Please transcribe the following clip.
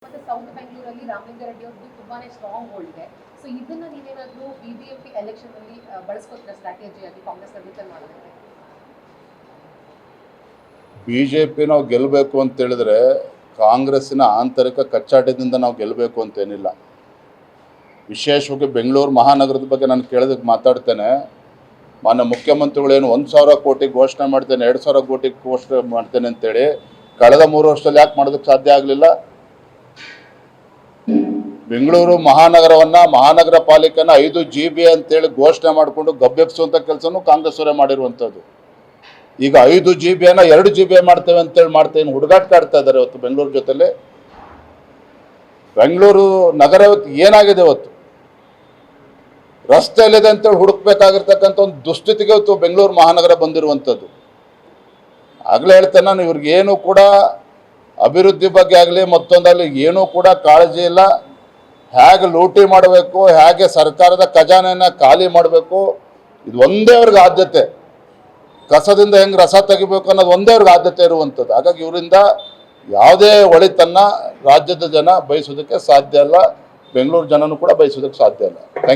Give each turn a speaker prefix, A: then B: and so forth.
A: ಮತ್ತೆ ಸೌತ್ ಬೆಂಗಳೂರಲ್ಲಿ ರಾಮಲಿಂಗ ರೆಡ್ಡಿ ಅವ್ರದ್ದು ತುಂಬಾನೇ ಸ್ಟ್ರಾಂಗ್ ಹೋಲ್ಡ್ ಇದೆ. ಸೊ ಇದನ್ನ ನೀವೇನಾದ್ರೂ ಬಿಬಿಎಂಪಿ ಎಲೆಕ್ಷನ್ ಅಲ್ಲಿ ಬಳಸ್ಕೊತೀರಾ ಸ್ಟ್ರಾಟಜಿಯಾಗಿ ಕಾಂಗ್ರೆಸ್ ರಿಟರ್ನ್ ಮಾಡೋದಕ್ಕೆ?
B: ಬಿಜೆಪಿ ನಾವು ಗೆಲ್ಲಬೇಕು ಅಂತ ಹೇಳಿದ್ರೆ ಕಾಂಗ್ರೆಸ್ಸಿನ ಆಂತರಿಕ ಕಚ್ಚಾಟದಿಂದ ನಾವು ಗೆಲ್ಲಬೇಕು ಅಂತೇನಿಲ್ಲ. ವಿಶೇಷವಾಗಿ ಬೆಂಗಳೂರು ಮಹಾನಗರದ ಬಗ್ಗೆ ನಾನು ಕೇಳೋದಕ್ಕೆ ಮಾತಾಡ್ತೇನೆ. ಮಾನ್ಯ ಮುಖ್ಯಮಂತ್ರಿಗಳೇನು 1,000 ಕೋಟಿ ಘೋಷಣೆ ಮಾಡ್ತೇನೆ, 2,000 ಕೋಟಿ ಘೋಷಣೆ ಮಾಡ್ತೇನೆ ಅಂತೇಳಿ ಕಳೆದ 3 ವರ್ಷದಲ್ಲಿ ಯಾಕೆ ಮಾಡೋದಕ್ಕೆ ಸಾಧ್ಯ ಆಗಲಿಲ್ಲ? ಬೆಂಗಳೂರು ಮಹಾನಗರ ಪಾಲಿಕೆನ 5 GB ಅಂತೇಳಿ ಘೋಷಣೆ ಮಾಡಿಕೊಂಡು ಗಬ್ಬೆಬ್ಸುವಂಥ ಕೆಲಸನೂ ಕಾಂಗ್ರೆಸ್ ಅವರೇ ಮಾಡಿರುವಂಥದ್ದು. ಈಗ 5 GBನ 2 GB ಮಾಡ್ತೇವೆ ಅಂತೇಳಿ ಮಾಡ್ತೇನೆ ಹುಡುಗಾಟ ಆಡ್ತಾ ಇದ್ದಾರೆ ಇವತ್ತು ಬೆಂಗಳೂರು ಜೊತೆಲಿ. ಬೆಂಗಳೂರು ನಗರ ಇವತ್ತು ಏನಾಗಿದೆ, ಇವತ್ತು ರಸ್ತೆಯಲ್ಲಿದೆ ಅಂತೇಳಿ ಹುಡುಕ್ಬೇಕಾಗಿರ್ತಕ್ಕಂಥ ಒಂದು ದುಸ್ಥಿತಿಗೆ ಇವತ್ತು ಬೆಂಗಳೂರು ಮಹಾನಗರ ಬಂದಿರುವಂಥದ್ದು. ಆಗಲೇ ಹೇಳ್ತೇನೆ ನಾನು, ಇವ್ರಿಗೇನು ಕೂಡ ಅಭಿವೃದ್ಧಿ ಬಗ್ಗೆ ಆಗಲಿ ಮತ್ತೊಂದಾಗಲಿ ಏನೂ ಕೂಡ ಕಾಳಜಿ ಇಲ್ಲ. ಹೇಗೆ ಲೂಟಿ ಮಾಡಬೇಕು, ಹೇಗೆ ಸರ್ಕಾರದ ಖಜಾನೆಯನ್ನು ಖಾಲಿ ಮಾಡಬೇಕು, ಇದು ಒಂದೇ ಅವ್ರಿಗೆ ಆದ್ಯತೆ. ಕಸದಿಂದ ಹೆಂಗೆ ರಸ ತೆಗಿಬೇಕು ಅನ್ನೋದು ಒಂದೇ ಅವ್ರಿಗೆ ಆದ್ಯತೆ ಇರುವಂಥದ್ದು. ಹಾಗಾಗಿ ಇವರಿಂದ ಯಾವುದೇ ಒಳಿತನ್ನು ರಾಜ್ಯದ ಜನ ಬಯಸೋದಕ್ಕೆ ಸಾಧ್ಯ ಇಲ್ಲ, ಬೆಂಗಳೂರು ಜನನೂ ಕೂಡ ಬಯಸೋದಕ್ಕೆ ಸಾಧ್ಯ ಇಲ್ಲ. Thank you.